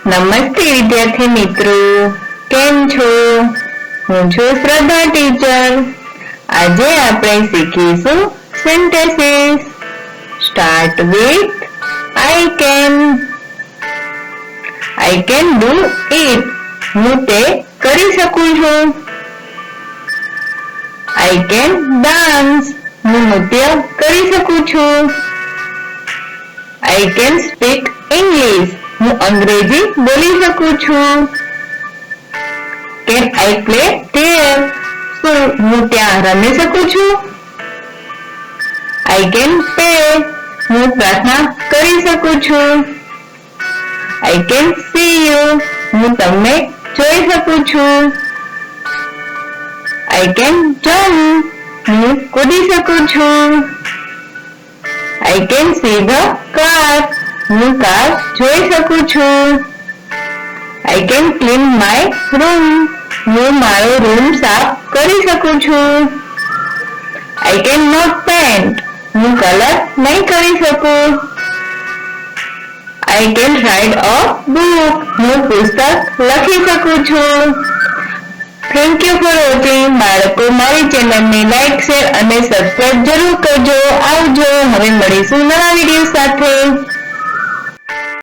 નમસ્તે વિદ્યાર્થી મિત્રો, કેમ છો? હું છું શ્રદ્ધા ટીચર. આજે આપણે શીખીશું sentences. Start with I can. I can do it. હું તે કરી શકું છું. I can dance. હું નૃત્ય કરી શકું છું. I can speak English. હું અંગ્રેજી બોલી શકું છું. Can I play there? શું હું ત્યાં રમી શકું છું? I can pray. હું પ્રાર્થના કરી શકું છું. I can see you. હું તમને જોઈ શકું છું. I can jump. હું કૂદી શકું છું. I can see the car. હું કાર જોઈ શકું છું. I can clean my room. હું મારો રૂમ સાફ કરી શકું છું. I can not paint. હું કલર નહીં કરી શકું. I can write a book. હું પુસ્તક લખી શકું છું. Thank you for watching. બાળકો, મારી ચેનલને લાઈક, શેર અને સબસ્ક્રાઇબ જરૂર કરજો. આવજો. હવે મળીશું નવા વિડીયો સાથે.